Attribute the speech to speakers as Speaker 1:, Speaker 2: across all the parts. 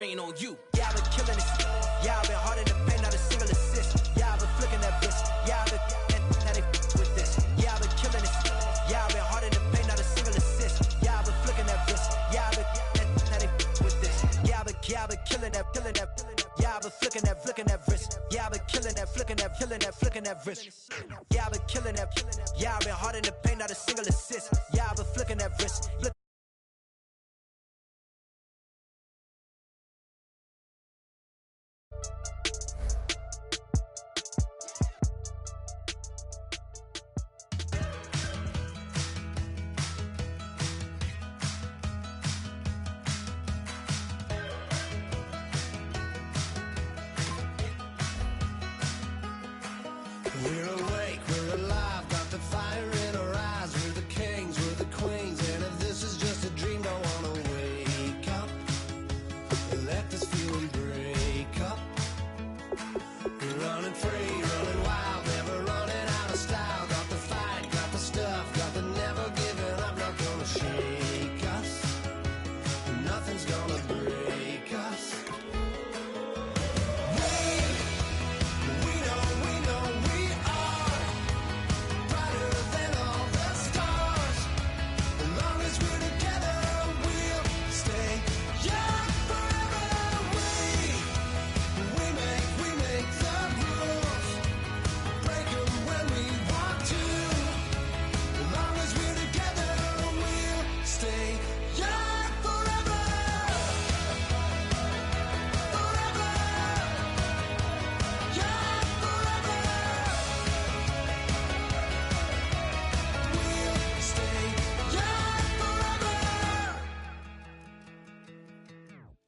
Speaker 1: Ain't on you. Yeah, I've been killing this. Yeah, I've been hard in the paint, not a single assist. Yeah, I've been flicking that bitch. Yeah, I've been now they with this. Yeah, I've been killing this. Yeah, I've been hard in the paint, not a single assist. Yeah, I've been flicking that bitch. Yeah, I've been now they with this. Yeah, I've been killing that. Yeah, I've been flicking that wrist. Yeah, I've been killing that, flicking that wrist. Yeah, I've been killing that. Yeah, I've been hard in the paint, not a single assist. Yeah, I've been flicking that wrist.
Speaker 2: We're awake, we're alive, got the fire in our eyes. We're the kings, we're the queens, and if this is just a dream, don't wanna wake up and let this feeling break up. We're running free, running wild, never running out of style. Got the fight, got the stuff, got the never giving up. Not gonna shake us, nothing's gonna break us.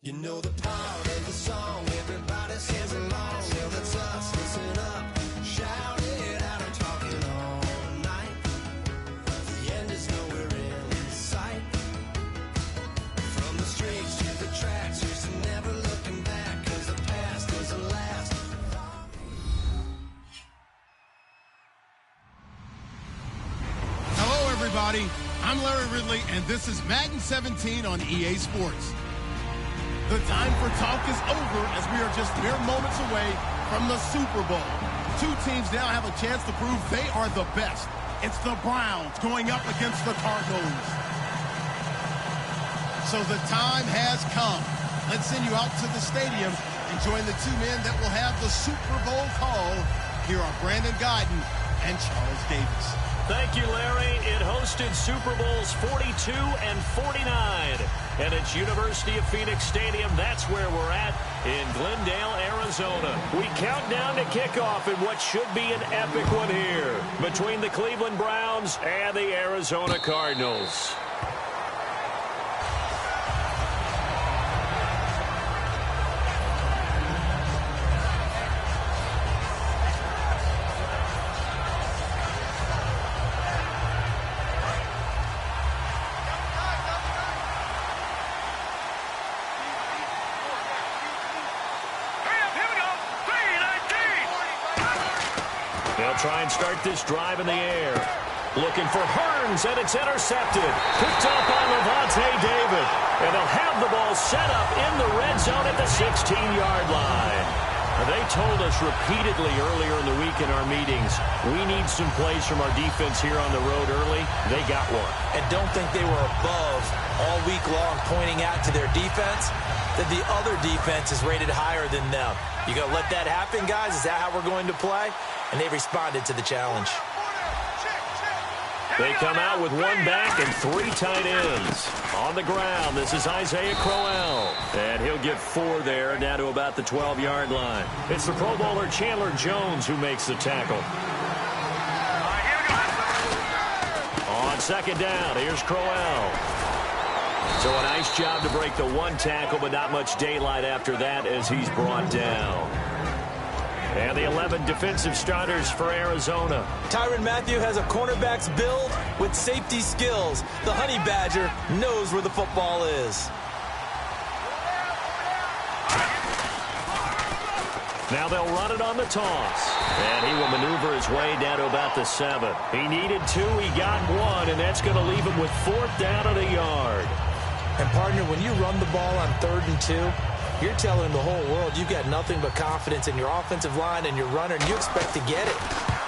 Speaker 2: You know the part of the song, everybody sings along. Well, that's us, listen up, shout it out, I'm talking all night. The end is nowhere in sight. From the streets to the tracks, here's to never looking back, cause the past doesn't last.
Speaker 3: Hello, everybody. I'm Larry Ridley, and this is Madden 17 on EA Sports. The time for talk is over as we are just mere moments away from the Super Bowl. Two teams now have a chance to prove they are the best. It's the Browns going up against the Cardinals. So the time has come. Let's send you out to the stadium and join the two men that will have the Super Bowl call. Here are Brandon Guyton and Charles Davis.
Speaker 4: Thank you, Larry. It hosted Super Bowls 42 and 49. And it's University of Phoenix Stadium. That's where we're at in Glendale, Arizona. We count down to kickoff in what should be an epic one here between the Cleveland Browns and the Arizona Cardinals. They'll try and start this drive in the air. Looking for Hearns, and it's intercepted. Picked up on Levante David. And they'll have the ball set up in the red zone at the 16-yard line. They told us repeatedly earlier in the week in our meetings, we need some plays from our defense here on the road early. They got one.
Speaker 5: And don't think they were above all week long pointing out to their defense that the other defense is rated higher than them. You going to let that happen, guys? Is that how we're going to play? And they responded to the challenge.
Speaker 4: They come out with one back and three tight ends. On the ground, this is Isaiah Crowell. And he'll get four there, down to about the 12-yard line. It's the Pro Bowler Chandler Jones who makes the tackle. On second down, here's Crowell. So a nice job to break the one tackle, but not much daylight after that as he's brought down. And the 11 defensive starters for Arizona.
Speaker 5: Tyrann Mathieu has a cornerback's build with safety skills. The Honey Badger knows where the football is.
Speaker 4: Now they'll run it on the toss. And he will maneuver his way down to about the 7. He needed 2, he got 1, and that's going to leave him with 4th down at a yard.
Speaker 5: And, partner, when you run the ball on 3rd and 2, You're telling the whole world you've got nothing but confidence in your offensive line and your runner, and you expect to get it.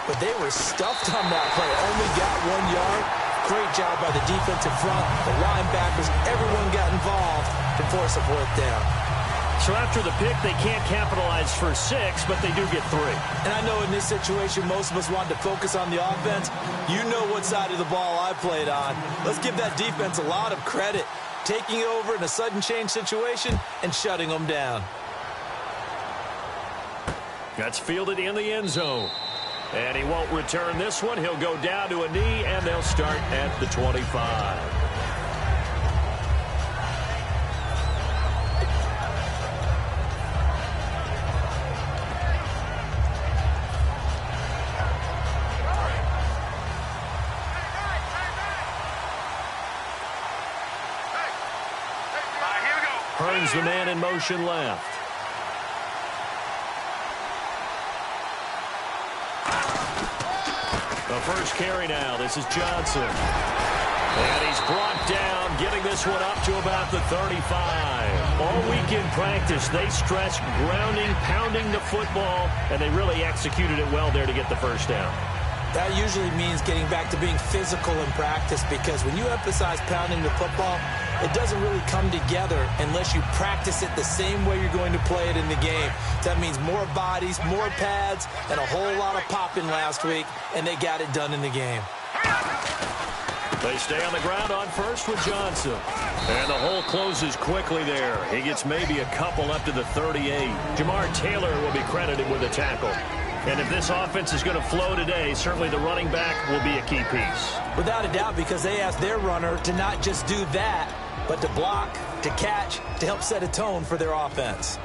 Speaker 5: But they were stuffed on that play. Only got 1 yard. Great job by the defensive front, the linebackers, everyone got involved to force a fourth down.
Speaker 4: So after the pick, they can't capitalize for 6, but they do get 3.
Speaker 5: And I know in this situation, most of us want to focus on the offense. You know what side of the ball I played on. Let's give that defense a lot of credit, taking over in a sudden change situation and shutting them down.
Speaker 4: That's fielded in the end zone. And he won't return this one. He'll go down to a knee, and they'll start at the 25. Hearns the man in motion left. The first carry now. This is Johnson. And he's brought down, getting this one up to about the 35. All week in practice, they stressed grounding, pounding the football, and they really executed it well there to get the first down.
Speaker 5: That usually means getting back to being physical in practice, because when you emphasize pounding the football, it doesn't really come together unless you practice it the same way you're going to play it in the game. That means more bodies, more pads, and a whole lot of popping last week, and they got it done in the game.
Speaker 4: They stay on the ground on first with Johnson. And the hole closes quickly there. He gets maybe a couple up to the 38. Jamar Taylor will be credited with a tackle. And if this offense is going to flow today, certainly the running back will be a key piece.
Speaker 5: Without a doubt, because they asked their runner to not just do that, but to block, to catch, to help set a tone for their offense.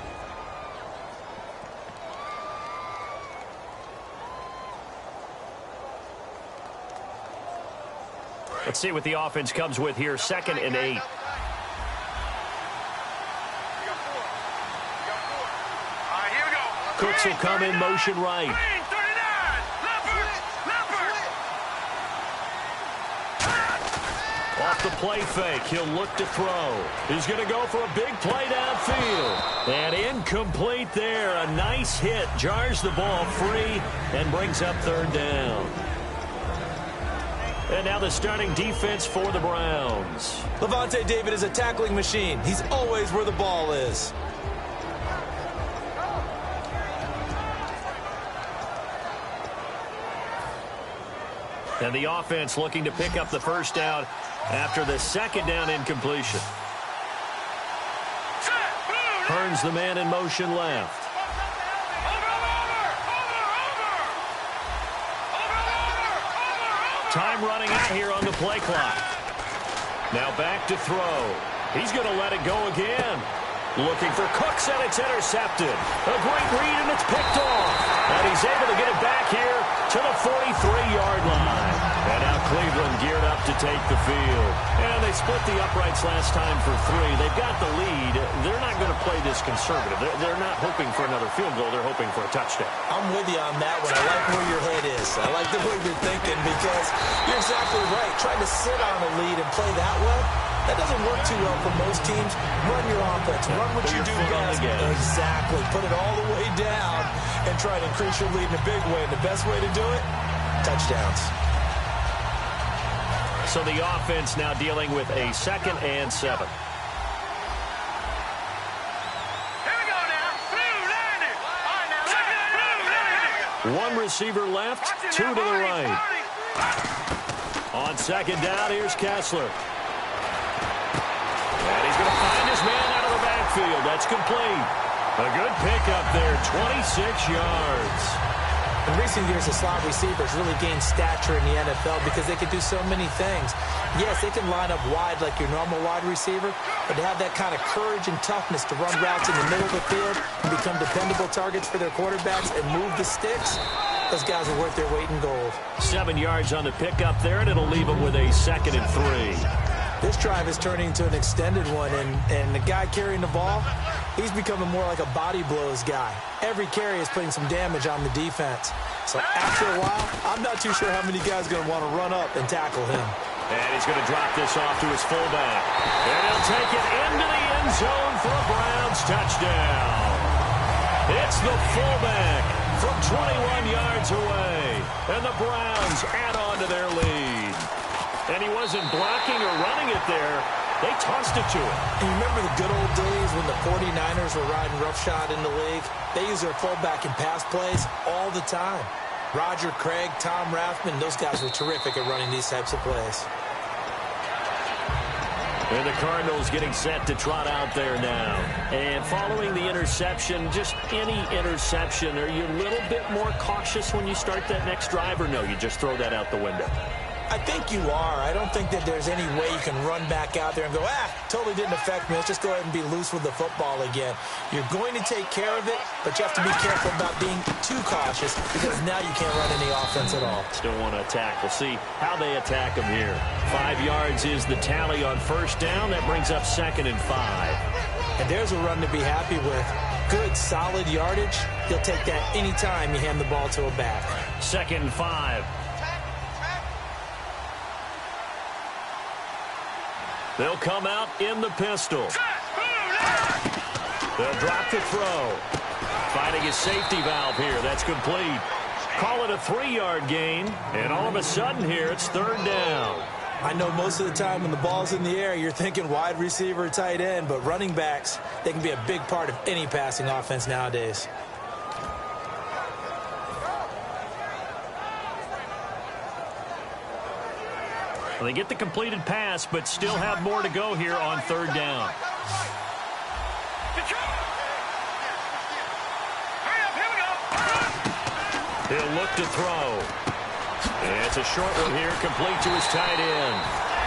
Speaker 4: Let's see what the offense comes with here. 2nd and 8. Cooks will come in motion right. Off the play fake, he'll look to throw. He's going to go for a big play downfield. And incomplete there. A nice hit. Jars the ball free and brings up 3rd down. And now the starting defense for the Browns.
Speaker 5: Lavonte David is a tackling machine. He's always where the ball is.
Speaker 4: And the offense looking to pick up the first down after the 2nd down incompletion. Hearns the man in motion left. Time running out here on the play clock. Now back to throw. He's going to let it go again. Looking for Cooks, and it's intercepted. A great read, and it's picked off. And he's able to get it back here to the 43-yard line. And now Cleveland geared up to take the field. And they split the uprights last time for 3. They've got the lead. They're not going to play this conservative. They're not hoping for another field goal. They're hoping for a touchdown.
Speaker 5: I'm with you on that one. I like where your head is. I like the way you're thinking, because you're exactly right. Trying to sit on a lead and play that way, that doesn't work too well for most teams. Run your offense. Run what you do best. Exactly. Put it all the way down and try to increase your lead in a big way. And the best way to do it, touchdowns.
Speaker 4: So the offense now dealing with a 2nd and 7. One receiver left, 2 to the right. On 2nd down, here's Kessler. And he's going to find his man out of the backfield. That's complete. A good pickup there, 26 yards.
Speaker 5: In recent years, the slot receivers really gained stature in the NFL because they can do so many things. Yes, they can line up wide like your normal wide receiver, but to have that kind of courage and toughness to run routes in the middle of the field and become dependable targets for their quarterbacks and move the sticks, those guys are worth their weight in gold.
Speaker 4: 7 yards on the pickup there, and it'll leave them with a 2nd and 3.
Speaker 5: This drive is turning into an extended one, and the guy carrying the ball, he's becoming more like a body blows guy. Every carry is putting some damage on the defense. So after a while, I'm not too sure how many guys are going to want to run up and tackle him.
Speaker 4: And he's going to drop this off to his fullback. And he'll take it into the end end zone for a Browns touchdown. It's the fullback from 21 yards away, and the Browns add on to their lead. And he wasn't blocking or running it there. They tossed it to him.
Speaker 5: And you remember the good old days when the 49ers were riding roughshod in the league? They use their fullback in pass plays all the time. Roger Craig, Tom Rathman, those guys were terrific at running these types of plays.
Speaker 4: And the Cardinals getting set to trot out there now. And following the interception, just any interception, are you a little bit more cautious when you start that next drive, or no, you just throw that out the window?
Speaker 5: I think you are. I don't think that there's any way you can run back out there and go, totally didn't affect me. Let's just go ahead and be loose with the football again. You're going to take care of it, but you have to be careful about being too cautious because now you can't run any offense at all.
Speaker 4: Still want to attack. We'll see how they attack them here. 5 yards is the tally on first down. That brings up 2nd and 5.
Speaker 5: And there's a run to be happy with. Good, solid yardage. You'll take that anytime you hand the ball to a back.
Speaker 4: 2nd and 5. They'll come out in the pistol. They'll drop the throw. Finding his safety valve here. That's complete. Call it a 3-yard gain. And all of a sudden here, it's 3rd down.
Speaker 5: I know most of the time when the ball's in the air, you're thinking wide receiver, tight end. But running backs, they can be a big part of any passing offense nowadays.
Speaker 4: Well, they get the completed pass, but still have more to go here on 3rd down. He'll look to throw. And it's a short one here, complete to his tight end.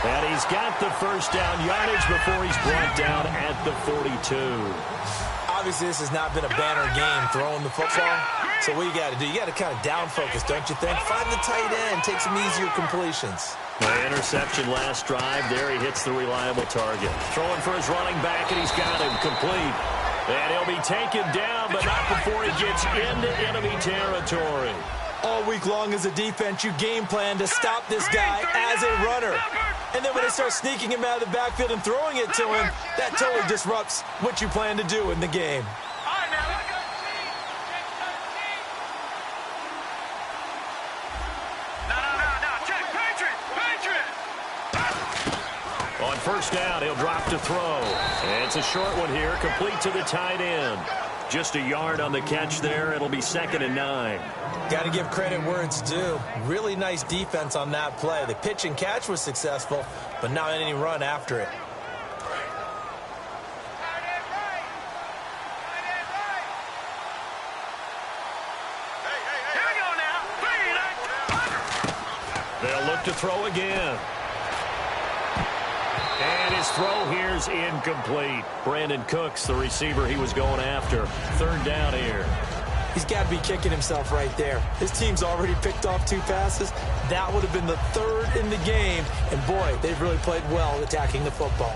Speaker 4: And he's got the first down yardage before he's brought down at the 42.
Speaker 5: Obviously, this has not been a banner game throwing the football. So what you got to do, you got to kind of down focus, don't you think? Find the tight end, take some easier completions.
Speaker 4: The interception last drive. There he hits the reliable target. Throwing for his running back, and he's got him complete. And he'll be taken down, but not before he gets into enemy territory.
Speaker 5: All week long as a defense, you game plan to stop this guy as a runner. And then when they start sneaking him out of the backfield and throwing it to him, that totally disrupts what you plan to do in the game.
Speaker 4: On first down, he'll drop to throw. And it's a short one here, complete to the tight end. Just a yard on the catch there. It'll be 2nd and 9.
Speaker 5: Got to give credit where it's due. Really nice defense on that play. The pitch and catch was successful, but not any run after it.
Speaker 4: They'll look to throw again. And his throw here's incomplete. Brandon Cooks, the receiver he was going after. 3rd down here.
Speaker 5: He's got to be kicking himself right there. His team's already picked off 2 passes. That would have been the 3rd in the game. And, boy, they've really played well attacking the football.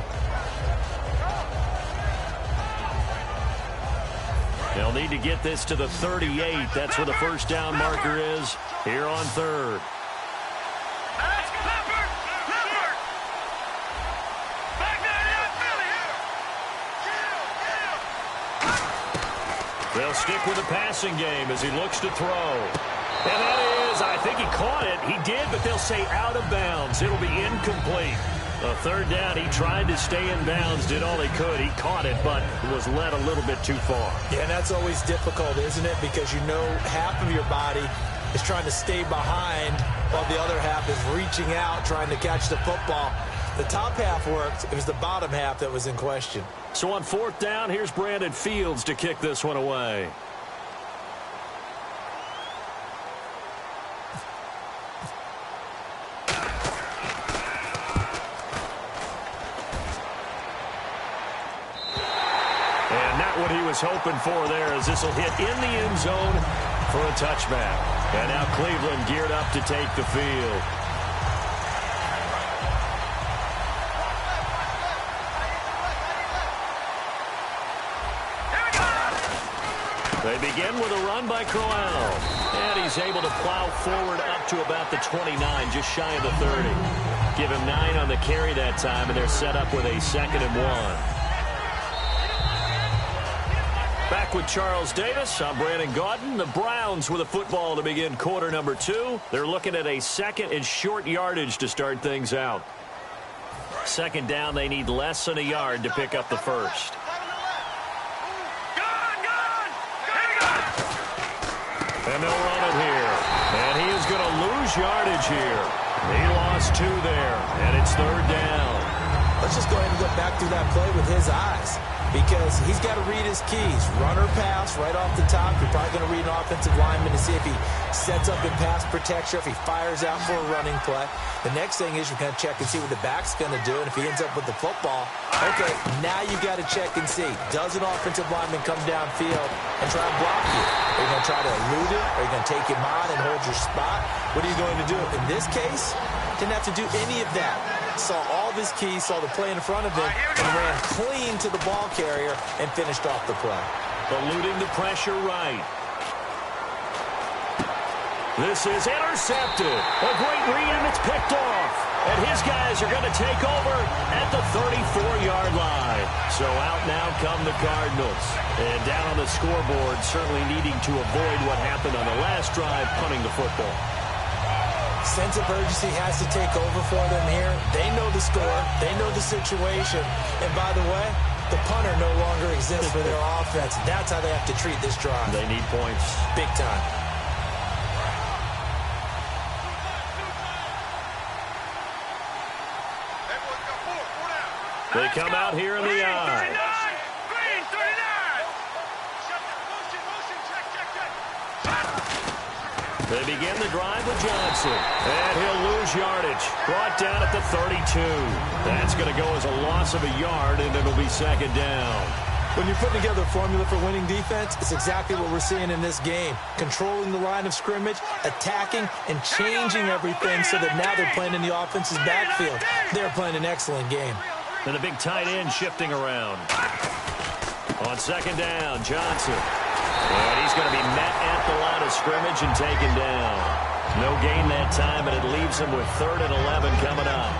Speaker 4: They'll need to get this to the 38. That's where the first down marker is here on 3rd. They'll stick with the passing game as he looks to throw. And that is, I think he caught it. He did, but they'll say out of bounds. It'll be incomplete. A 3rd down, he tried to stay in bounds, did all he could. He caught it, but was led a little bit too far.
Speaker 5: Yeah, and that's always difficult, isn't it? Because you know half of your body is trying to stay behind while the other half is reaching out, trying to catch the football. The top half worked. It was the bottom half that was in question.
Speaker 4: So on 4th down, here's Brandon Fields to kick this one away. And not what he was hoping for there, as this will hit in the end zone for a touchback. And now Cleveland geared up to take the field. They begin with a run by Crowell. And he's able to plow forward up to about the 29, just shy of the 30. Give him 9 on the carry that time, and they're set up with a 2nd and 1. back with Charles Davis. I'm Brandon Gaudin. The Browns with a football to begin quarter number 2. They're looking at a second and short yardage to start things out. Second down, they need less than a yard to pick up the first. And they'll run it here. And he is going to lose yardage here. He lost 2 there, and it's third down.
Speaker 5: Let's just go ahead and go back through that play with his eyes, because he's got to read his keys. Run or pass right off the top. You're probably going to read an offensive lineman to see if he sets up in pass protection, if he fires out for a running play. The next thing is you're going to check and see what the back's going to do, and if he ends up with the football, okay, now you've got to check and see. Does an offensive lineman come downfield and try and block you? Are you going to try to elude it? Are you going to take him on and hold your spot? What are you going to do? In this case, didn't have to do any of that. Saw all of his keys, saw the play in front of him, and ran clean to the ball carrier and finished off the play.
Speaker 4: Eluding the pressure right. This is intercepted. A great read, and it's picked off. And his guys are going to take over at the 34-yard line. So out now come the Cardinals. And down on the scoreboard, certainly needing to avoid what happened on the last drive, punting the football.
Speaker 5: Sense of urgency has to take over for them here. They know the score. They know the situation. And by the way, the punter no longer exists for their offense. That's how they have to treat this drive.
Speaker 4: They need points.
Speaker 5: Big time.
Speaker 4: They come out here in the eye. They begin the drive with Johnson. And he'll lose yardage. Brought down at the 32. That's going to go as a loss of a yard, and it'll be second down.
Speaker 5: When you're putting together a formula for winning defense, it's exactly what we're seeing in this game. Controlling the line of scrimmage, attacking, and changing everything so that now they're playing in the offense's backfield. They're playing an excellent game.
Speaker 4: And a big tight end shifting around. On second down, Johnson. And he's going to be met at the line of scrimmage and taken down. No gain that time, and it leaves him with 3rd and 11 coming up.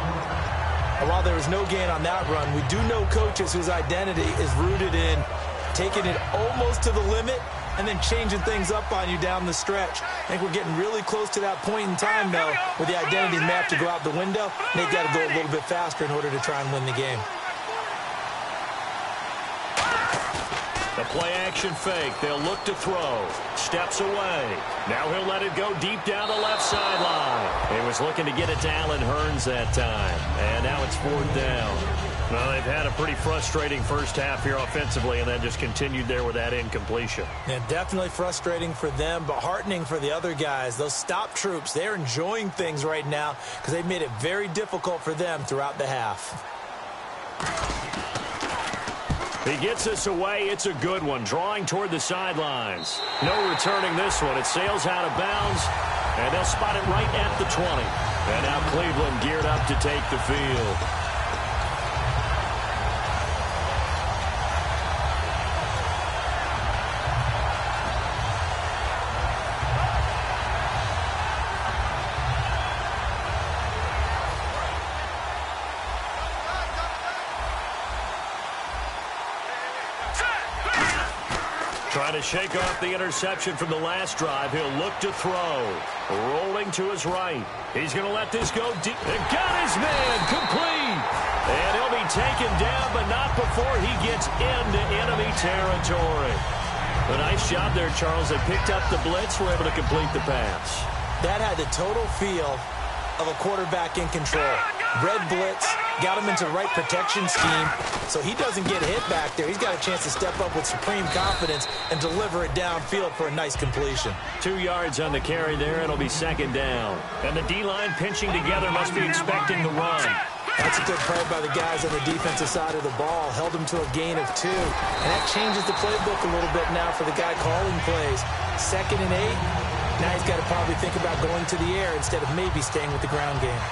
Speaker 5: And while there was no gain on that run, we do know coaches whose identity is rooted in taking it almost to the limit and then changing things up on you down the stretch. I think we're getting really close to that point in time, though, where the identity map to go out the window, and they've got to go a little bit faster in order to try and win the game.
Speaker 4: The play-action fake. They'll look to throw. Steps away. Now he'll let it go deep down the left sideline. He was looking to get it to Allen Hurns that time. And now it's 4th down. Well, they've had a pretty frustrating first half here offensively, and then just continued there with that incompletion.
Speaker 5: Yeah, definitely frustrating for them, but heartening for the other guys. Those stop troops, they're enjoying things right now because they've made it very difficult for them throughout the half.
Speaker 4: He gets this away. It's a good one. Drawing toward the sidelines. No returning this one. It sails out of bounds, and they'll spot it right at the 20. And now Cleveland geared up to take the field. Trying to shake off the interception from the last drive. He'll look to throw. Rolling to his right. He's going to let this go deep. And got his man complete. And he'll be taken down, but not before he gets into enemy territory. A nice job there, Charles. They picked up the blitz, were able to complete the pass.
Speaker 5: That had the total feel of a quarterback in control. Red blitz, got him into the right protection scheme, so he doesn't get hit back there. He's got a chance to step up with supreme confidence and deliver it downfield for a nice completion.
Speaker 4: 2 yards on the carry there. It'll be second down. And the D-line pinching together, must be expecting the run.
Speaker 5: That's a good play by the guys on the defensive side of the ball. Held him to a gain of 2. And that changes the playbook a little bit now for the guy calling plays. 2nd and 8. Now he's got to probably think about going to the air instead of maybe staying with the ground game.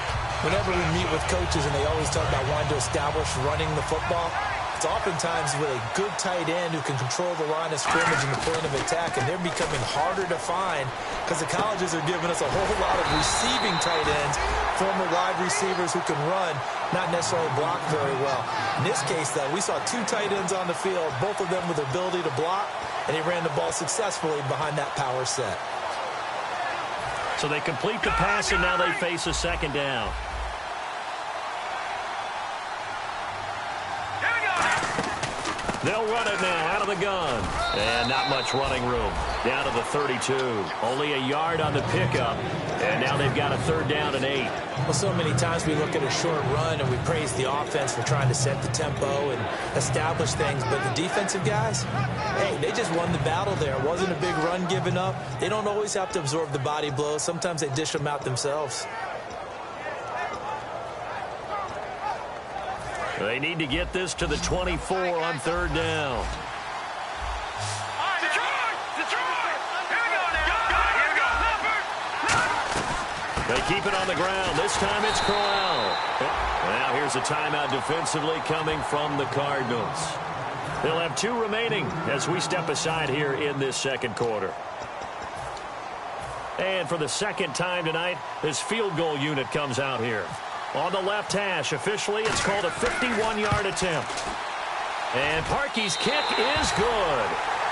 Speaker 5: Whenever we meet with coaches and they always talk about wanting to establish running the football, it's oftentimes with a good tight end who can control the line of scrimmage and the point of attack, and they're becoming harder to find because the colleges are giving us a whole lot of receiving tight ends, former wide receivers who can run, not necessarily block very well. In this case, though, we saw 2 tight ends on the field, both of them with the ability to block, and he ran the ball successfully behind that power set.
Speaker 4: So they complete the pass, and now they face a second down. They'll run it now out of the gun. And not much running room. Down to the 32. Only a yard on the pickup. And now they've got a 3rd down and 8.
Speaker 5: Well, so many times we look at a short run and we praise the offense for trying to set the tempo and establish things. But the defensive guys, hey, they just won the battle there. It wasn't a big run given up. They don't always have to absorb the body blows. Sometimes they dish them out themselves.
Speaker 4: They need to get this to the 24 on 3rd down. They keep it on the ground. This time it's Crowell. Now here's a timeout defensively coming from the Cardinals. They'll have 2 remaining as we step aside here in this second quarter. And for the second time tonight, this field goal unit comes out here. On the left hash, officially, it's called a 51-yard attempt. And Parkey's kick is good.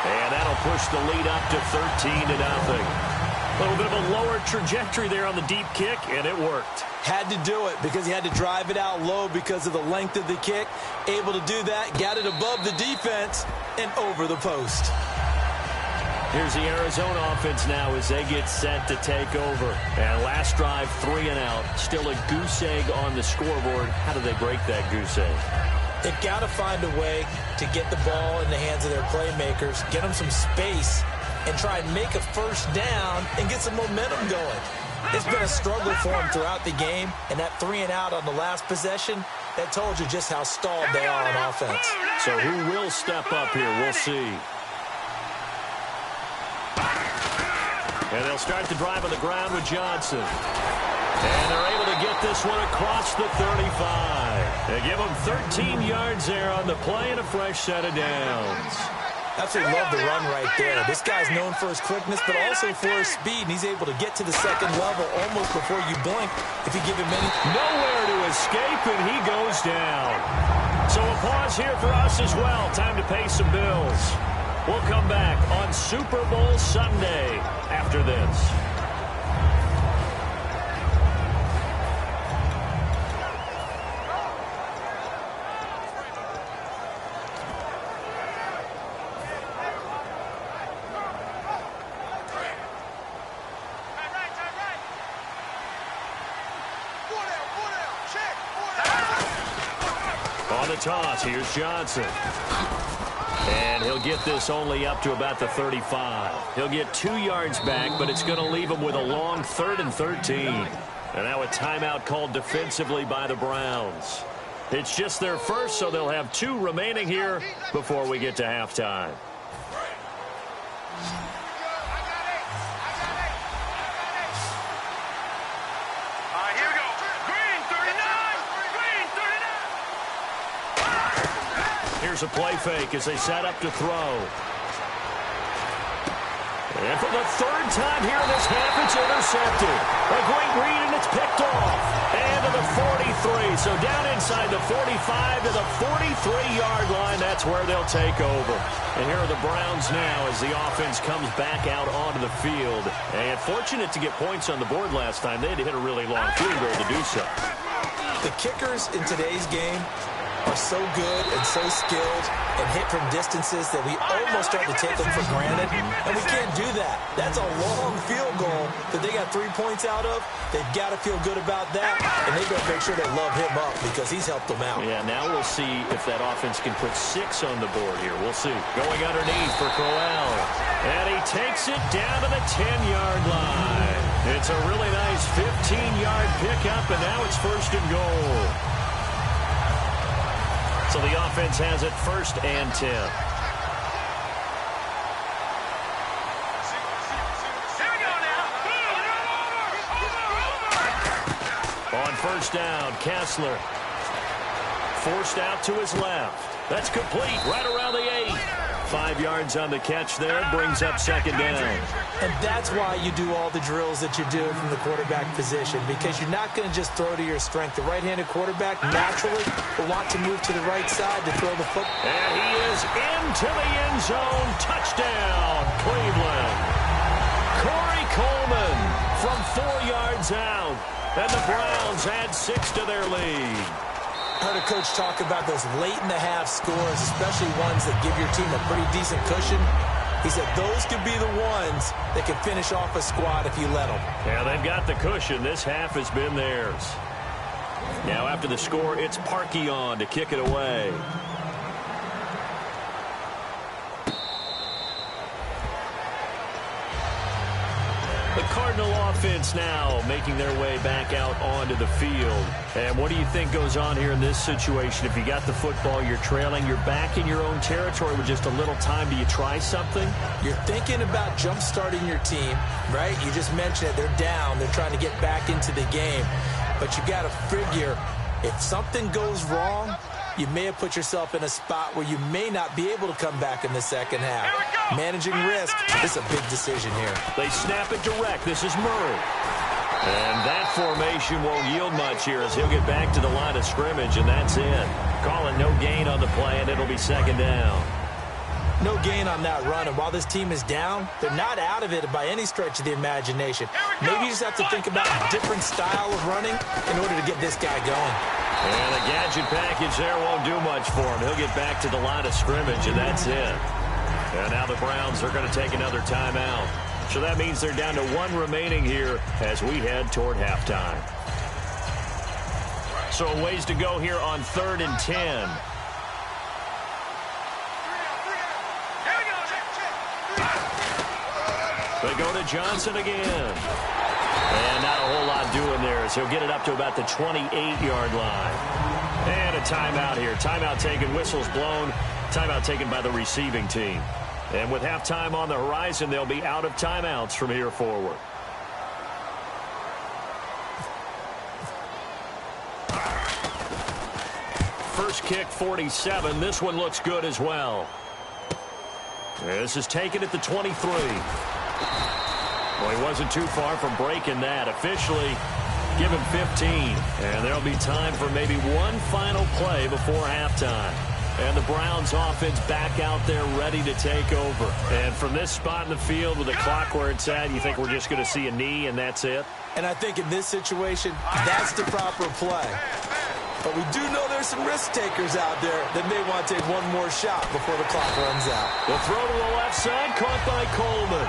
Speaker 4: And that'll push the lead up to 13-0. A little bit of a lower trajectory there on the deep kick, and it worked.
Speaker 5: Had to do it because he had to drive it out low because of the length of the kick. Able to do that, got it above the defense, and over the post.
Speaker 4: Here's the Arizona offense now as they get set to take over. And last drive, 3 and out. Still a goose egg on the scoreboard. How do they break that goose egg?
Speaker 5: They've got to find a way to get the ball in the hands of their playmakers, get them some space, and try and make a 1st down and get some momentum going. It's been a struggle for them throughout the game, and that 3 and out on the last possession, that told you just how stalled they are on offense.
Speaker 4: So who will step up here? We'll see. And they'll start the drive on the ground with Johnson. And they're able to get this one across the 35. They give them 13 yards there on the play and a fresh set of downs.
Speaker 5: Absolutely love the run right there. This guy's known for his quickness, but also for his speed, and he's able to get to the second level almost before you blink if you give him any.
Speaker 4: Nowhere to escape, and he goes down. So a pause here for us as well. Time to pay some bills. We'll come back on Super Bowl Sunday after this. On the toss, here's Johnson. And he'll get this only up to about the 35. He'll get 2 yards back, but it's going to leave him with a long 3rd and 13. And now a timeout called defensively by the Browns. It's just their first, so they'll have 2 remaining here before we get to halftime. Here's a play fake as they set up to throw. And for the 3rd time here in this half, it's intercepted. A great read, and it's picked off. And to the 43. So down inside the 45 to the 43-yard line. That's where they'll take over. And here are the Browns now as the offense comes back out onto the field. And fortunate to get points on the board last time. They had to hit a really long field goal to do so.
Speaker 5: The kickers in today's game are so good and so skilled and hit from distances that we almost start to take them for granted, and we can't do that. That's a long field goal that they got 3 points out of. They've got to feel good about that, and they've got to make sure they love him up because he's helped them out.
Speaker 4: Yeah, now we'll see if that offense can put 6 on the board here. We'll see. Going underneath for Crowell, and he takes it down to the 10-yard line. It's a really nice 15-yard pickup, and now it's 1st and goal. So the offense has it 1st and 10. On 1st down, Kessler forced out to his left. That's complete right around the 8. 5 yards on the catch there, brings up second down.
Speaker 5: And that's why you do all the drills that you do from the quarterback position, because you're not going to just throw to your strength. The right-handed quarterback naturally will want to move to the right side to throw the football.
Speaker 4: And he is into the end zone. Touchdown, Cleveland. Corey Coleman from 4 yards out. And the Browns add 6 to their lead.
Speaker 5: I heard a coach talk about those late-in-the-half scores, especially ones that give your team a pretty decent cushion. He said those could be the ones that can finish off a squad if you let them.
Speaker 4: Yeah, they've got the cushion. This half has been theirs. Now after the score, it's Parkey on to kick it away. The Cardinal offense now making their way back out onto the field. And what do you think goes on here in this situation? If you got the football, you're trailing, you're back in your own territory with just a little time. Do you try something?
Speaker 5: You're thinking about jump-starting your team, right? You just mentioned it. They're down. They're trying to get back into the game. But you got to figure if something goes wrong, you may have put yourself in a spot where you may not be able to come back in the second half. Managing risk is a big decision here.
Speaker 4: They snap it direct. This is Murray. And that formation won't yield much here as he'll get back to the line of scrimmage, and that's it. Calling no gain on the play, and it'll be second down.
Speaker 5: No gain on that run, and while this team is down, they're not out of it by any stretch of the imagination. Maybe you just have to think about a different style of running in order to get this guy going.
Speaker 4: And the gadget package there won't do much for him. He'll get back to the line of scrimmage, and that's it. And now the Browns are going to take another timeout. So that means they're down to 1 remaining here as we head toward halftime. So a ways to go here on 3rd and 10. They go to Johnson again. And not a whole lot doing there as he'll get it up to about the 28-yard line. And a timeout here. Timeout taken, whistles blown. Timeout taken by the receiving team. And with halftime on the horizon, they'll be out of timeouts from here forward. First kick, 47. This one looks good as well. This is taken at the 23. Well, he wasn't too far from breaking that. Officially, give him 15. And there'll be time for maybe one final play before halftime. And the Browns offense back out there ready to take over. And from this spot in the field with the clock where it's at, you think we're just going to see a knee and that's it?
Speaker 5: And I think in this situation, that's the proper play. But we do know there's some risk takers out there that may want to take one more shot before the clock runs out.
Speaker 4: The throw to the left side, caught by Coleman.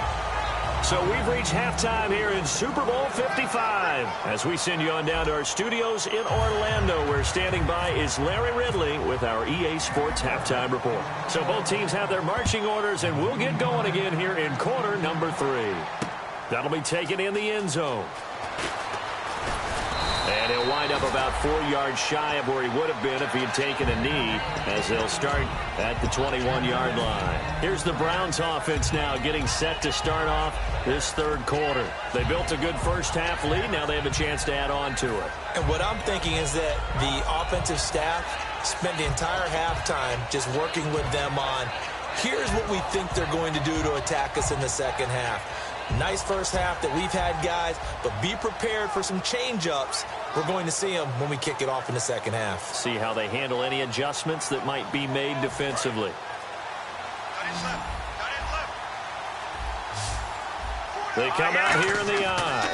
Speaker 4: So we've reached halftime here in Super Bowl 55. As we send you on down to our studios in Orlando, where standing by is Larry Ridley with our EA Sports Halftime Report. So both teams have their marching orders, and we'll get going again here in quarter number 3. That'll be taken in the end zone. And he'll wind up about 4 yards shy of where he would have been if he had taken a knee, as they'll start at the 21-yard line. Here's the Browns offense now getting set to start off this third quarter. They built a good first half lead. Now they have a chance to add on to it.
Speaker 5: And what I'm thinking is that the offensive staff spent the entire halftime just working with them on, here's what we think they're going to do to attack us in the second half. Nice first half that we've had, guys, but be prepared for some change-ups. We're going to see them when we kick it off in the second half.
Speaker 4: See how they handle any adjustments that might be made defensively. They come out here in the eye.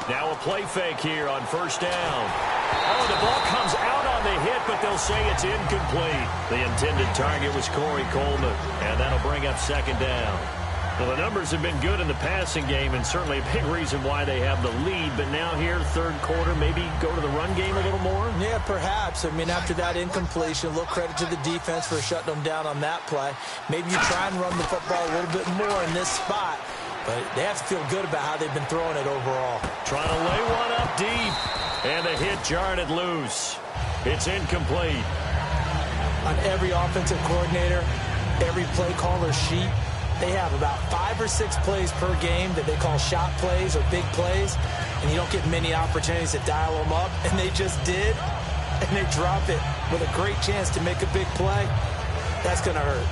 Speaker 4: Now a play fake here on first down. Oh, the ball comes out on the hit, but they'll say it's incomplete. The intended target was Corey Coleman, and that'll bring up second down. Well, the numbers have been good in the passing game, and certainly a big reason why they have the lead. But now here, third quarter, maybe go to the run game a little more?
Speaker 5: Yeah, perhaps. I mean, after that incompletion, a little credit to the defense for shutting them down on that play. Maybe you try and run the football a little bit more in this spot. But they have to feel good about how they've been throwing it overall.
Speaker 4: Trying to lay one up deep. And the hit jarred it loose. It's incomplete.
Speaker 5: On every offensive coordinator, every play caller sheet, they have about 5 or 6 plays per game that they call shot plays or big plays, and you don't get many opportunities to dial them up, and they just did, and they drop it with a great chance to make a big play. That's going to hurt.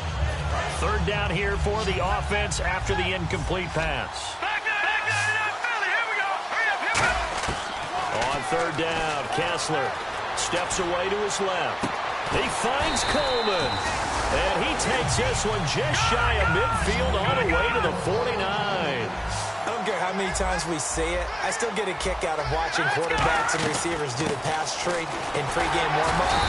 Speaker 4: Third down here for the offense after the incomplete pass. On third down, Kessler steps away to his left. He finds Coleman. And he takes this one just shy of midfield on the way to the 49.
Speaker 5: I don't care how many times we say it, I still get a kick out of watching quarterbacks and receivers do the pass trade in pregame warm-up.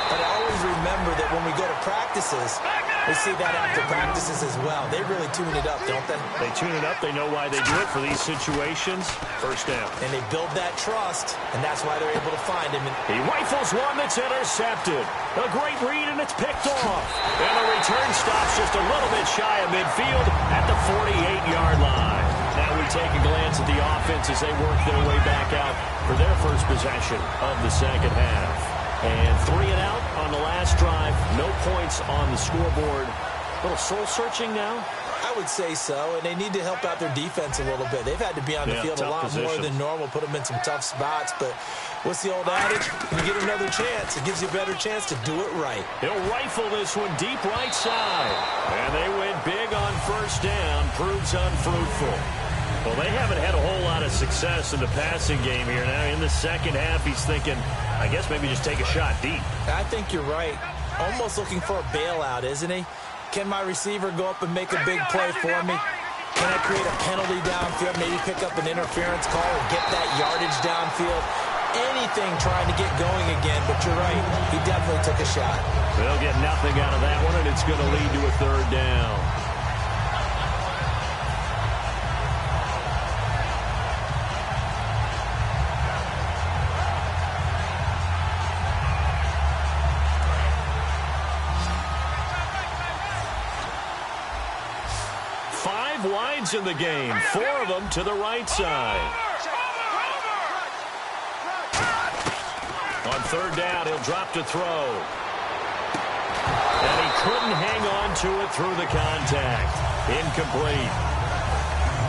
Speaker 5: But I always remember that when we go to practices, we see that after practices as well. They really tune it up, don't they?
Speaker 4: They tune it up. They know why they do it for these situations. First down.
Speaker 5: And they build that trust, and that's why they're able to find him.
Speaker 4: He rifles one that's intercepted. A great read, and it's picked off. And the return stops just a little bit shy of midfield at the 48-yard line. Now we take a glance at the offense as they work their way back out for their first possession of the second half. And 3 and out on the last drive. No points on the scoreboard. A little soul-searching now?
Speaker 5: I would say so, and they need to help out their defense a little bit. They've had to be on the field a lot more than normal, put them in some tough spots. But what's the old adage? When you get another chance, it gives you a better chance to do it right.
Speaker 4: He'll rifle this one deep right side. And they went big on first down. Proves unfruitful. Well, they haven't had a whole lot of success in the passing game here. Now, in the second half, he's thinking, I guess maybe just take a shot deep.
Speaker 5: I think you're right. Almost looking for a bailout, isn't he? Can my receiver go up and make a big play for me? Can I create a penalty downfield, maybe pick up an interference call or get that yardage downfield? Anything trying to get going again, but you're right. He definitely took a shot.
Speaker 4: They'll get nothing out of that one, and it's going to lead to a third down. Wides in the game, 4 of them to the right side. On third down, he'll drop to throw. And he couldn't hang on to it through the contact. Incomplete.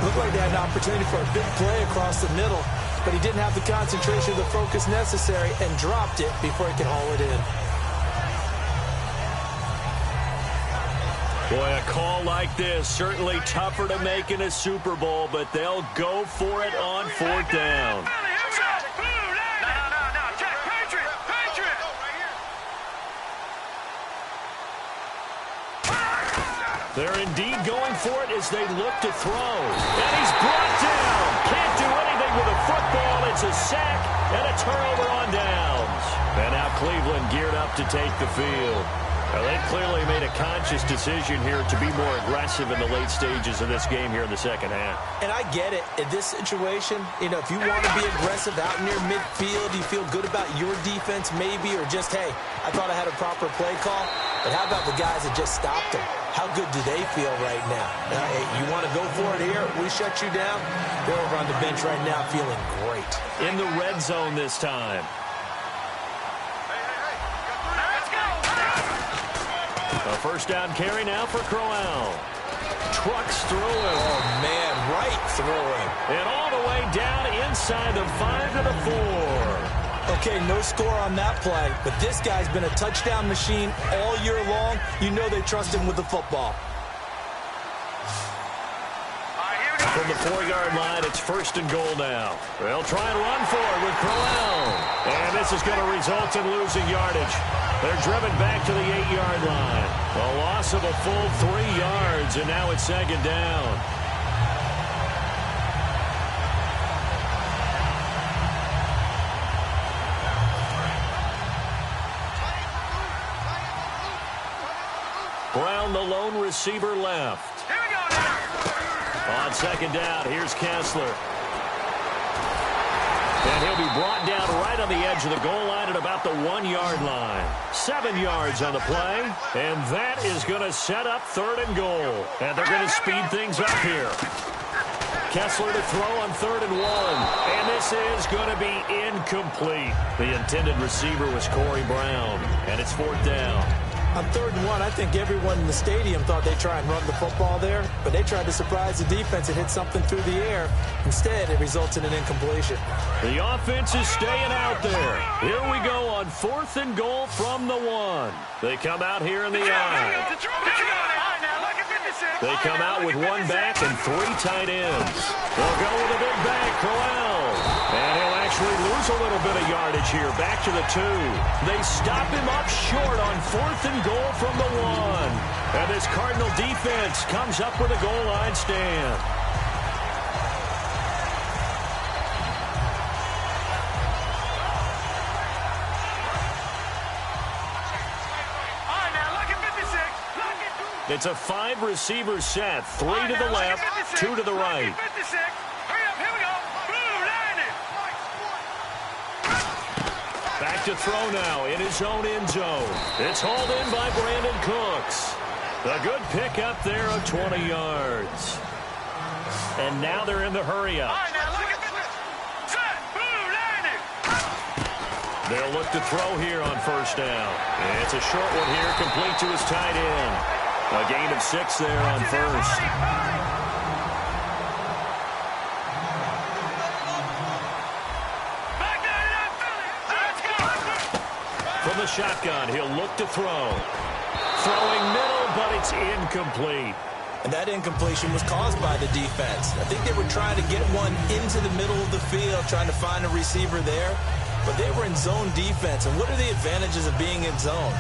Speaker 5: Looked like they had an opportunity for a big play across the middle, but he didn't have the concentration or the focus necessary and dropped it before he could haul it in.
Speaker 4: Boy, a call like this, certainly tougher to make in a Super Bowl, but they'll go for it on fourth down. They're indeed going for it as they look to throw. And he's brought down. Can't do anything with a football. It's a sack and a turnover on downs. And now Cleveland geared up to take the field. Well, they clearly made a conscious decision here to be more aggressive in the late stages of this game here in the second half.
Speaker 5: And I get it. In this situation, you know, if you want to be aggressive out near midfield, you feel good about your defense maybe, or just, hey, I thought I had a proper play call. But how about the guys that just stopped them? How good do they feel right now? Hey, you want to go for it here? We shut you down. They're over on the bench right now feeling great.
Speaker 4: In the red zone this time. A first down carry now for Crowell. Trucks through him.
Speaker 5: Oh, man, right through him.
Speaker 4: And all the way down inside the 5 to the 4.
Speaker 5: Okay, no score on that play, but this guy's been a touchdown machine all year long. You know they trust him with the football.
Speaker 4: From the 4-yard line, it's first and goal now. They'll try and run for it with Crowell. And this is going to result in losing yardage. They're driven back to the 8-yard line. A loss of a full 3 yards, and now it's second down. Brown, the lone receiver, left.
Speaker 6: Here we go now.
Speaker 4: On second down, here's Kessler. And he'll be brought down right on the edge of the goal line at about the 1-yard line. 7 yards on the play, and that is going to set up third and goal. And they're going to speed things up here. Kessler to throw on 3rd and 1. And this is going to be incomplete. The intended receiver was Corey Brown, and it's 4th down.
Speaker 5: On 3rd and 1, I think everyone in the stadium thought they'd try and run the football there, but they tried to surprise the defense and hit something through the air. Instead, it results in an incompletion.
Speaker 4: The offense is staying out there. Here we go on 4th and goal from the 1. They come out here in the I. They come out with one back and 3 tight ends. They'll go with a big bang, Crowell. And he'll actually lose a little bit of yardage here. Back to the 2. They stop him up short on 4th and goal from the 1. And this Cardinal defense comes up with a goal line stand. It's a 5-receiver set. 3 to the left, 2 to the right. Back to throw now in his own end zone. It's hauled in by Brandon Cooks. A good pick up there of 20 yards. And now they're in the hurry-up. They'll look to throw here on 1st down. It's a short one here, complete to his tight end. A gain of 6 there on 1st. From the shotgun, he'll look to throw. Throwing middle, but it's incomplete.
Speaker 5: And that incompletion was caused by the defense. I think they were trying to get one into the middle of the field, trying to find a receiver there. But they were in zone defense. And what are the advantages of being in zone?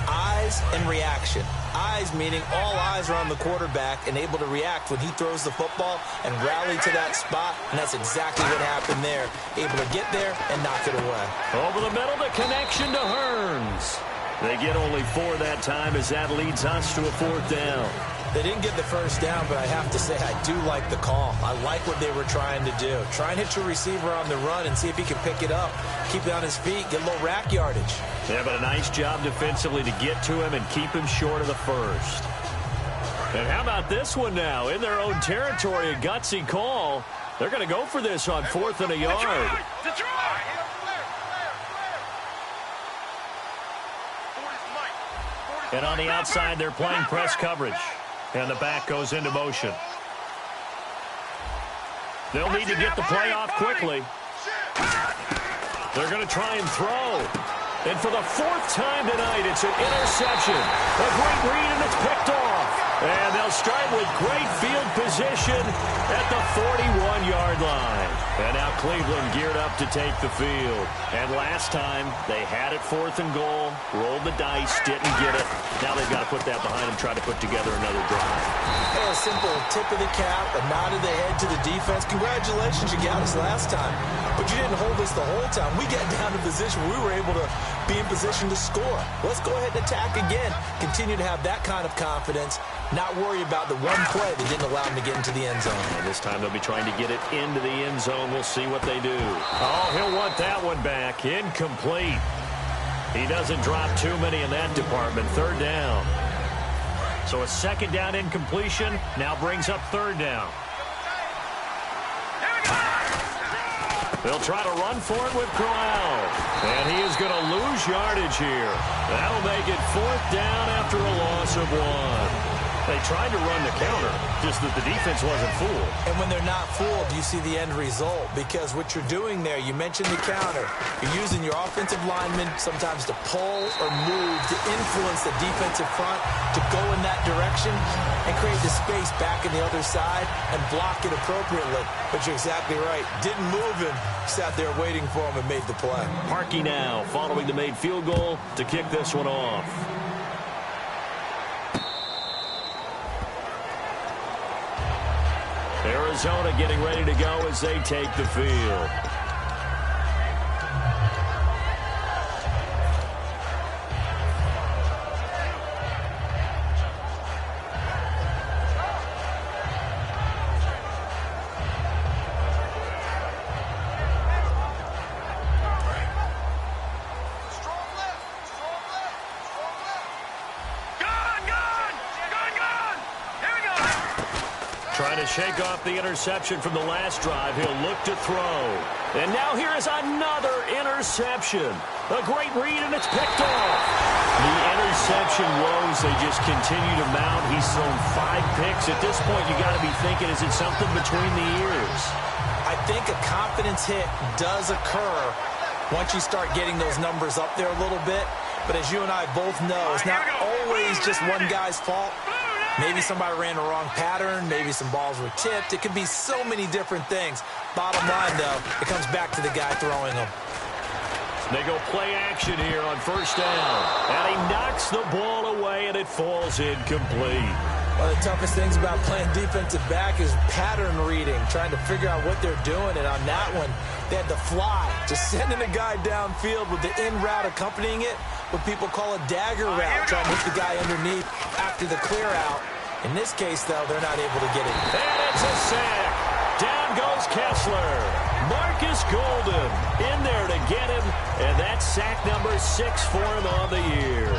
Speaker 5: Eyes and reaction. Eyes meaning all eyes are on the quarterback and able to react when he throws the football and rally to that spot. And that's exactly what happened there. Able to get there and knock it away.
Speaker 4: Over the middle, the connection to Hearns. They get only 4 that time as that leads us to a 4th down.
Speaker 5: They didn't get the 1st down, but I have to say I do like the call. I like what they were trying to do. Try and hit your receiver on the run and see if he can pick it up. Keep it on his feet, get a little rack yardage.
Speaker 4: Yeah, but a nice job defensively to get to him and keep him short of the 1st. And how about this one now? In their own territory, a gutsy call. They're going to go for this on 4th and a yard. And on the outside, they're playing press coverage. And the back goes into motion. They'll need to get the play off quickly. They're going to try and throw. And for the 4th time tonight, it's an interception. A great read, and it's picked off. And they'll start with great field position at the 41-yard line. And now Cleveland geared up to take the field. And last time, they had it 4th and goal, rolled the dice, didn't get it. Now they've got to put that behind them, try to put together another drive.
Speaker 5: Hey, a simple tip of the cap, a nod of the head to the defense. Congratulations, you got us last time. But you didn't hold us the whole time. We got down to position where we were able to be in position to score. Let's go ahead and attack again. Continue to have that kind of confidence. Not worry about the one play that didn't allow them to get into the end zone.
Speaker 4: And this time they'll be trying to get it into the end zone. We'll see what they do. Oh, he'll want that one back. Incomplete. He doesn't drop too many in that department. 3rd down. So a 2nd down incompletion now brings up 3rd down. They'll try to run for it with Crowell. And he is going to lose yardage here. That'll make it 4th down after a loss of 1. They tried to run the counter, just that the defense wasn't fooled.
Speaker 5: And when they're not fooled, you see the end result. Because what you're doing there, you mentioned the counter. You're using your offensive linemen sometimes to pull or move to influence the defensive front to go in that direction and create the space back in the other side and block it appropriately. But you're exactly right. Didn't move him. Sat there waiting for him and made the play.
Speaker 4: Parkey now following the made field goal to kick this one off. Arizona getting ready to go as they take the field. Trying to shake off the interception from the last drive. He'll look to throw. And now here is another interception. A great read, and it's picked off. The interception woes, they just continue to mount. He's thrown 5 picks. At this point, you got to be thinking, is it something between the ears?
Speaker 5: I think a confidence hit does occur once you start getting those numbers up there a little bit. But as you and I both know, it's not always just one guy's fault. Maybe somebody ran the wrong pattern. Maybe some balls were tipped. It could be so many different things. Bottom line, though, it comes back to the guy throwing them.
Speaker 4: They go play action here on first down. And he knocks the ball away, and it falls incomplete.
Speaker 5: One of the toughest things about playing defensive back is pattern reading, trying to figure out what they're doing. And on that one, they had to fly, just sending a guy downfield with the in route accompanying it, what people call a dagger route, trying to hit the guy underneath after the clear out. In this case, though, they're not able to get it.
Speaker 4: And it's a sack. Down goes Kessler. Marcus Golden in there to get him, and that's sack number 6 for him on the year.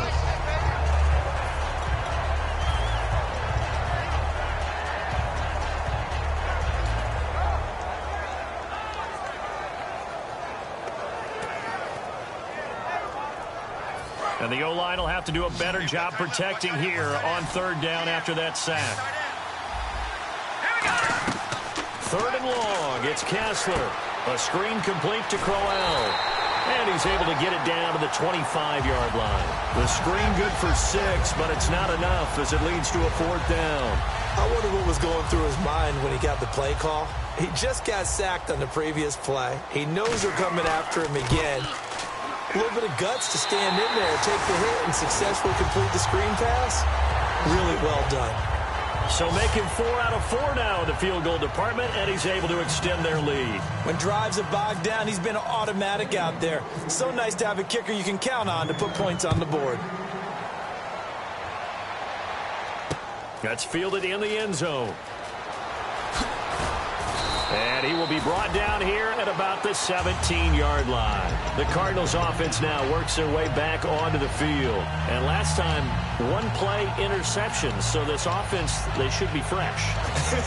Speaker 4: And the O-line will have to do a better job protecting here on third down after that sack. Third and long, it's Kessler. A screen complete to Crowell. And he's able to get it down to the 25-yard line. The screen good for 6, but it's not enough as it leads to a fourth down.
Speaker 5: I wonder what was going through his mind when he got the play call. He just got sacked on the previous play. He knows they're coming after him again. A little bit of guts to stand in there, take the hit, and successfully complete the screen pass. Really well done.
Speaker 4: So making 4 out of 4 now in the field goal department, and he's able to extend their lead.
Speaker 5: When drives are bogged down, he's been automatic out there. So nice to have a kicker you can count on to put points on the board.
Speaker 4: That's fielded in the end zone. And he will be brought down here at about the 17-yard line. The Cardinals offense now works their way back onto the field. And last time, one play interception. So this offense, they should be fresh.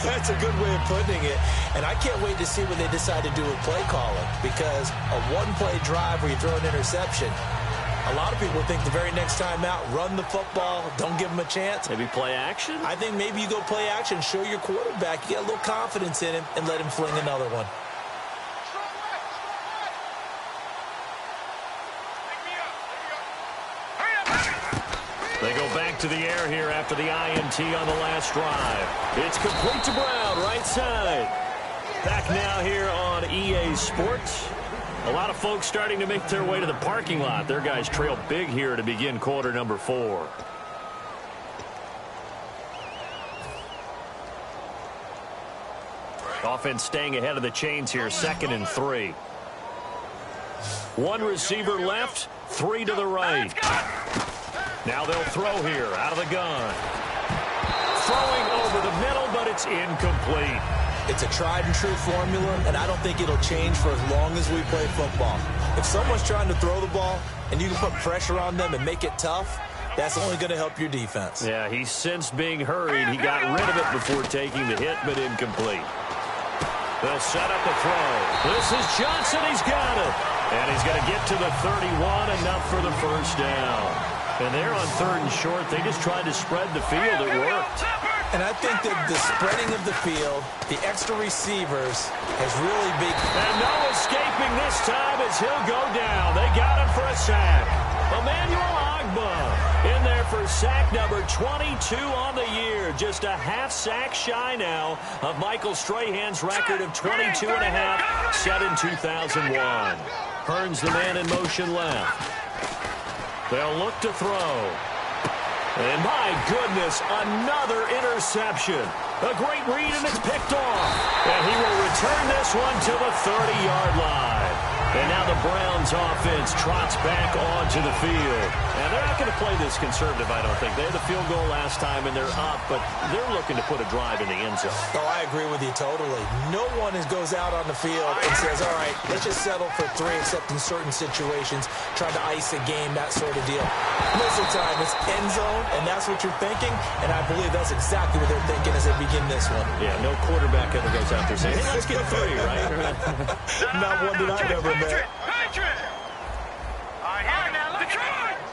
Speaker 5: That's a good way of putting it. And I can't wait to see what they decide to do with play calling. Because a one-play drive where you throw an interception, a lot of people think the very next time out, run the football, don't give them a chance.
Speaker 4: Maybe play action?
Speaker 5: I think maybe you go play action, show your quarterback, you get a little confidence in him, and let him fling another one.
Speaker 4: They go back to the air here after the INT on the last drive. It's complete to Brown, right side. Back now here on EA Sports. A lot of folks starting to make their way to the parking lot. Their guys trail big here to begin quarter number 4. Offense staying ahead of the chains here, 2nd and 3. One receiver left, 3 to the right. Now they'll throw here out of the gun. Throwing over the middle, but it's incomplete.
Speaker 5: It's a tried-and-true formula, and I don't think it'll change for as long as we play football. If someone's trying to throw the ball and you can put pressure on them and make it tough, that's only going to help your defense.
Speaker 4: Yeah, he sensed being hurried. He got rid of it before taking the hit, but incomplete. They'll set up a throw. This is Johnson. He's got it. And he's going to get to the 31, enough for the first down. And they're on 3rd and short. They just tried to spread the field. It worked.
Speaker 5: And I think that the spreading of the field, the extra receivers, has really big.
Speaker 4: And no escaping this time as he'll go down. They got him for a sack. Emmanuel Agba in there for sack number 22 on the year. Just a half sack shy now of Michael Strahan's record of 22 and a half, set in 2001. Hearns the man in motion left. They'll look to throw. And my goodness, another interception. A great read, and it's picked off. And he will return this one to the 30-yard line. And now the Browns offense trots back onto the field. And they're not going to play this conservative, I don't think. They had the field goal last time, and they're up, but they're looking to put a drive in the end zone.
Speaker 5: Oh, I agree with you totally. No one goes out on the field and says, all right, let's just settle for 3, except in certain situations, trying to ice a game, that sort of deal. Most of the time, it's end zone, and that's what you're thinking, and I believe that's exactly what they're thinking as they begin this one.
Speaker 4: Yeah, no quarterback ever goes out there saying, hey, let's get 3, right?
Speaker 5: Not one that I've ever met.
Speaker 6: Patriot!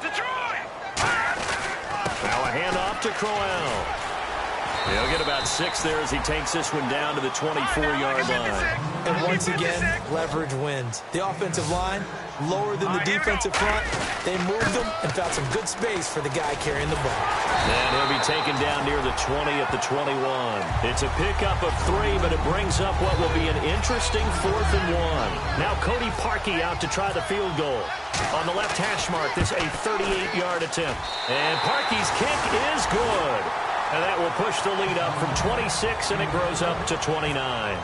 Speaker 6: Detroit!
Speaker 4: Now a handoff to Crowell. He'll get about 6 there as he takes this one down to the 24-yard line.
Speaker 5: And once again, leverage wins. The offensive line, lower than the defensive front. They moved them and found some good space for the guy carrying the ball.
Speaker 4: And he'll be taken down near the 20 at the 21. It's a pickup of 3, but it brings up what will be an interesting 4th and 1. Now Cody Parkey out to try the field goal. On the left hash mark, this a 38-yard attempt. And Parkey's kick is good. And that will push the lead up from 26, and it grows up to 29.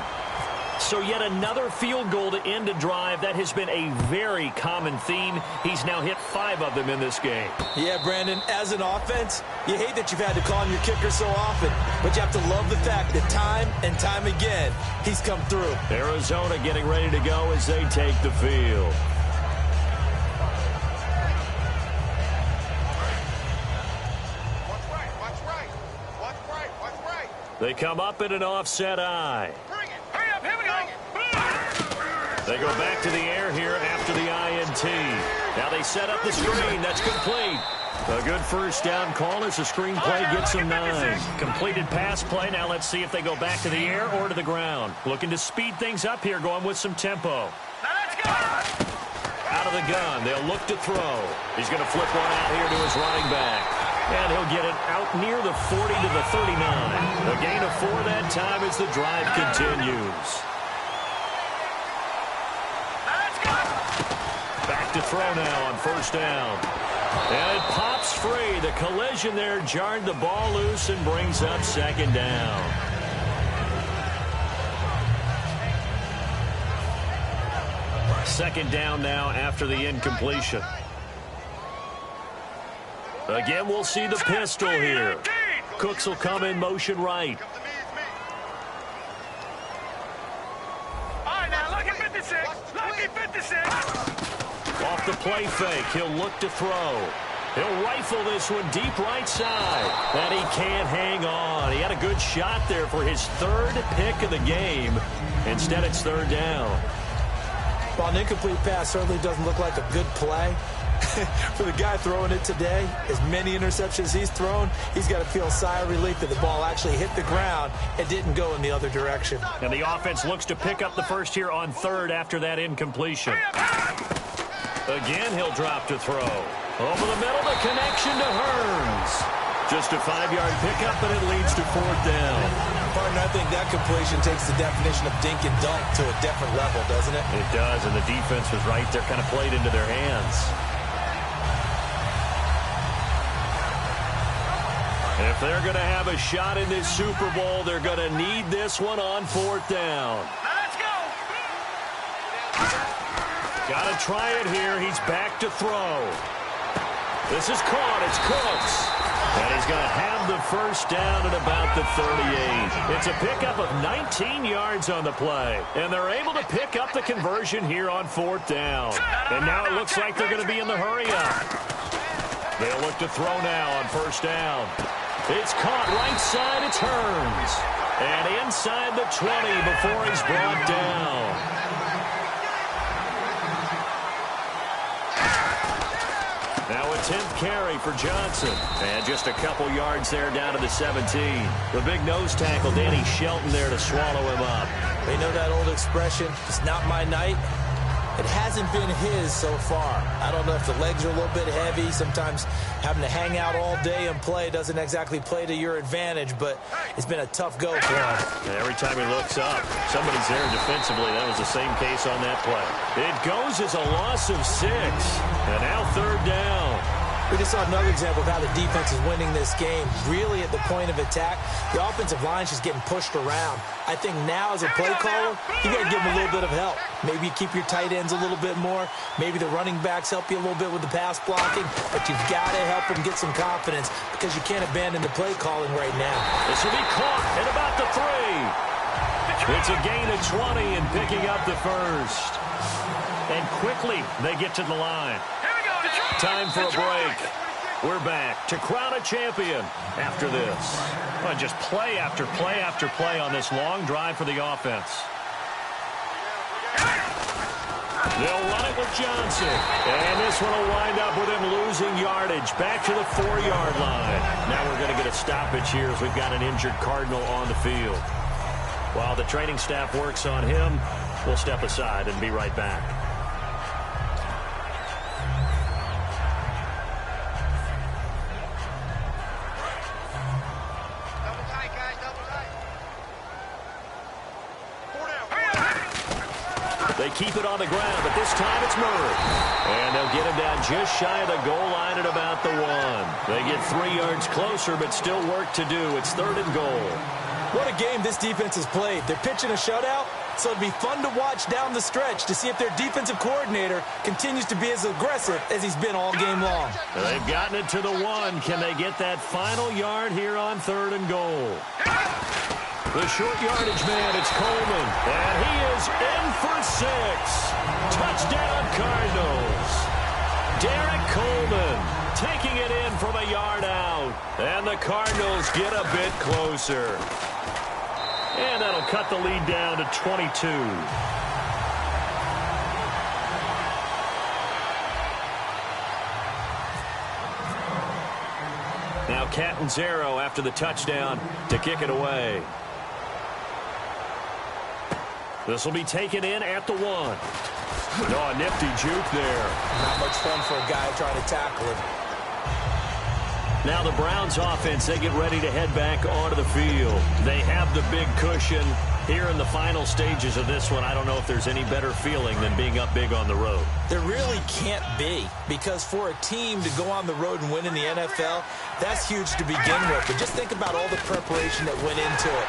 Speaker 4: So yet another field goal to end a drive. That has been a very common theme. He's now hit 5 of them in this game.
Speaker 5: Yeah, Brandon, as an offense, you hate that you've had to call on your kicker so often, but you have to love the fact that time and time again, he's come through.
Speaker 4: Arizona getting ready to go as they take the field. They come up in an offset eye. They go back to the air here after the INT. Now they set up the screen. That's complete. A good first down call as the screen play gets them 9. Completed pass play. Now let's see if they go back to the air or to the ground. Looking to speed things up here, going with some tempo. Out of the gun. They'll look to throw. He's going to flip one out here to his running back. And he'll get it out near the 40 to the 39. A gain of 4 that time as the drive continues. Back to throw now on first down. And it pops free. The collision there jarred the ball loose and brings up 2nd down. Second down now after the incompletion. Again, we'll see the pistol here. Cooks will come in motion right. Off the play fake, he'll look to throw. He'll rifle this one deep right side. And he can't hang on. He had a good shot there for his 3rd pick of the game. Instead, it's 3rd down.
Speaker 5: While an incomplete pass certainly doesn't look like a good play, for the guy throwing it today, as many interceptions he's thrown, he's got to feel a sigh of relief that the ball actually hit the ground and didn't go in the other direction.
Speaker 4: And the offense looks to pick up the first here on 3rd after that incompletion. Again, he'll drop to throw. Over the middle, the connection to Hearns. Just a 5-yard pickup, and it leads to 4th down.
Speaker 5: Partner, I think that completion takes the definition of dink and dunk to a different level, doesn't it?
Speaker 4: It does, and the defense was right there, kind of played into their hands. If they're going to have a shot in this Super Bowl, they're going to need this one on 4th down.
Speaker 1: Let's go.
Speaker 4: Got to try it here. He's back to throw. This is caught. It's Cooks. And he's going to have the first down at about the 38. It's a pickup of 19 yards on the play. And they're able to pick up the conversion here on 4th down. And now it looks like they're going to be in the hurry-up. They'll look to throw now on first down. It's caught right side. It's Hearns. And inside the 20 before he's brought down. Now a 10th carry for Johnson. And just a couple yards there down to the 17. The big nose tackle, Danny Shelton, there to swallow him up.
Speaker 5: They know that old expression, it's not my night. It hasn't been his so far. I don't know if the legs are a little bit heavy. Sometimes having to hang out all day and play doesn't exactly play to your advantage, but it's been a tough go for him.
Speaker 4: And every time he looks up, somebody's there defensively. That was the same case on that play. It goes as a loss of 6. And now 3rd down.
Speaker 5: We just saw another example of how the defense is winning this game. Really at the point of attack, the offensive line's just getting pushed around. I think now as a play caller, you got to give them a little bit of help. Maybe you keep your tight ends a little bit more. Maybe the running backs help you a little bit with the pass blocking. But you've got to help them get some confidence because you can't abandon the play calling right now.
Speaker 4: This will be caught at about the 3. It's a gain of 20 and picking up the first. And quickly they get to the line. Time for a break. We're back to crown a champion after this. Well, just play after play after play on this long drive for the offense. They'll run it with Johnson. And this one will wind up with him losing yardage back to the 4-yard line. Now we're going to get a stoppage here as we've got an injured Cardinal on the field. While the training staff works on him, we'll step aside and be right back. They keep it on the ground, but this time it's Murray. And they'll get him down just shy of the goal line at about the 1. They get 3 yards closer, but still work to do. It's 3rd and goal.
Speaker 5: What a game this defense has played. They're pitching a shutout, so it'd be fun to watch down the stretch to see if their defensive coordinator continues to be as aggressive as he's been all game long.
Speaker 4: They've gotten it to the 1. Can they get that final yard here on 3rd and goal? The short yardage man, it's Coleman. And he is in for 6. Touchdown, Cardinals. Derek Coleman taking it in from a yard out. And the Cardinals get a bit closer. And that'll cut the lead down to 22. Now Catanzaro after the touchdown to kick it away. This will be taken in at the 1. Oh, a nifty juke there.
Speaker 5: Not much fun for a guy trying to tackle him.
Speaker 4: Now the Browns offense, they get ready to head back onto the field. They have the big cushion here in the final stages of this one. I don't know if there's any better feeling than being up big on the road.
Speaker 5: There really can't be, because for a team to go on the road and win in the NFL, that's huge to begin with. But just think about all the preparation that went into it.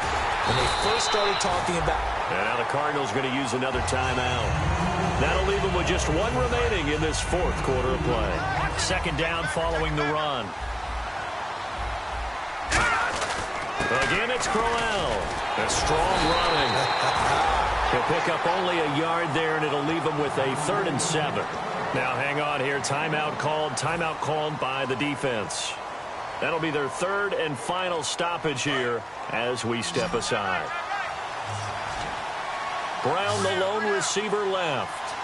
Speaker 5: When they first started talking about...
Speaker 4: And now the Cardinals going to use another timeout. That'll leave them with just 1 remaining in this 4th quarter of play. 2nd down following the run. Again, it's Crowell. A strong running. He'll pick up only a yard there, and it'll leave him with a 3rd and 7. Now, hang on here. Timeout called by the defense. That'll be their 3rd and final stoppage here as we step aside. Brown, the lone receiver, left.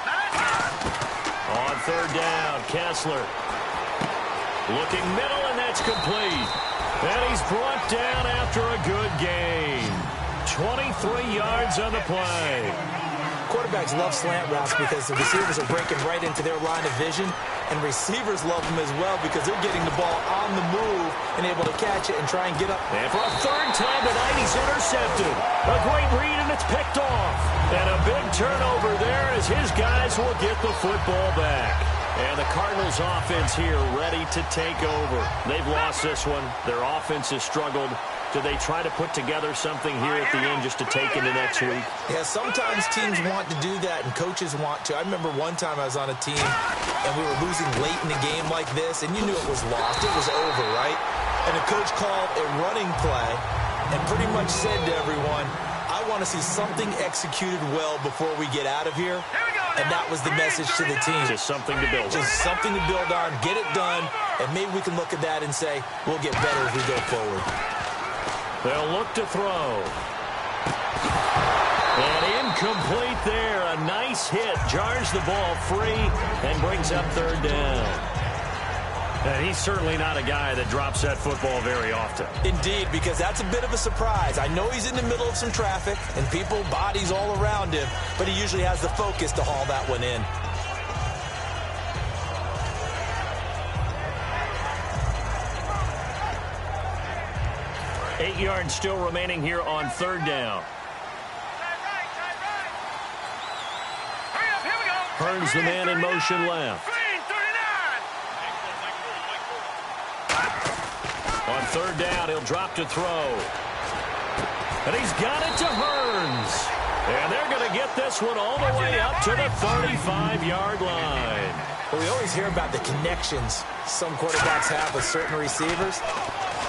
Speaker 4: On 3rd down, Kessler. Looking middle, and that's complete. And he's brought down after a good gain. 23 yards on the play.
Speaker 5: Quarterbacks love slant routes because the receivers are breaking right into their line of vision, and receivers love them as well because they're getting the ball on the move and able to catch it and try and get up.
Speaker 4: And for a 3rd time tonight, he's intercepted. A great read, and it's picked off. And a big turnover there as his guys will get the football back. And the Cardinals offense here ready to take over. They've lost this one. Their offense has struggled. Do they try to put together something here at the end just to take into next week?
Speaker 5: Yeah, sometimes teams want to do that and coaches want to. I remember one time I was on a team and we were losing late in a game like this, and you knew it was lost. It was over, right? And the coach called a running play and pretty much said to everyone, I want to see something executed well before we get out of here. And that was the message to the team.
Speaker 4: Just something to build on.
Speaker 5: Just something to build on, get it done, and maybe we can look at that and say, we'll get better as we go forward.
Speaker 4: They'll look to throw. And incomplete there. A nice hit. Jars the ball free and brings up 3rd down. And he's certainly not a guy that drops that football very often.
Speaker 5: Indeed, because that's a bit of a surprise. I know he's in the middle of some traffic and people, bodies all around him, but he usually has the focus to haul that one in.
Speaker 4: Eight yards still remaining here on 3rd down. Hearns the man in motion left. On 3rd down, he'll drop to throw. And he's got it to Hearns. And they're going to get this one all the way up to the 35-yard line.
Speaker 5: Well, we always hear about the connections some quarterbacks have with certain receivers.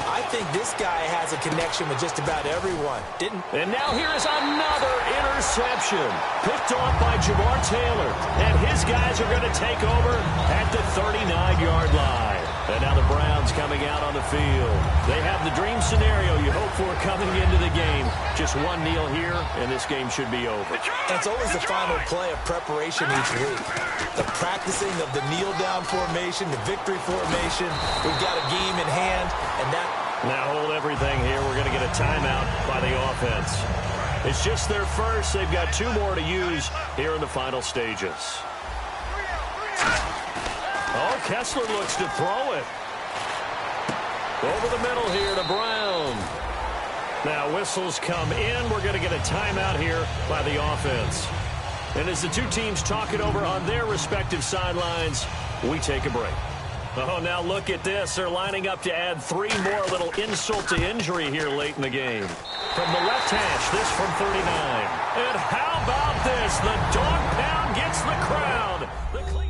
Speaker 5: I think this guy has a connection with just about everyone.
Speaker 4: And now here is another interception. Picked off by Jamar Taylor. And his guys are going to take over at the 39-yard line. And now the Browns coming out on the field. They have the dream scenario you hope for coming into the game. Just just one kneel here, and this game should be over.
Speaker 5: And it's always the final play of preparation each week. The practicing of the kneel-down formation, the victory formation. We've got a game in hand, and that...
Speaker 4: Now hold everything here. We're going to get a timeout by the offense. It's just their first. They've got 2 more to use here in the final stages. Oh, Kessler looks to throw it. Over the middle here to Brown. Now whistles come in. We're going to get a timeout here by the offense. And as the 2 teams talk it over on their respective sidelines, we take a break. Oh, now look at this. They're lining up to add 3 more. A little insult to injury here late in the game. From the left hash, this from 39. And how about this? The dog pound gets the crowd.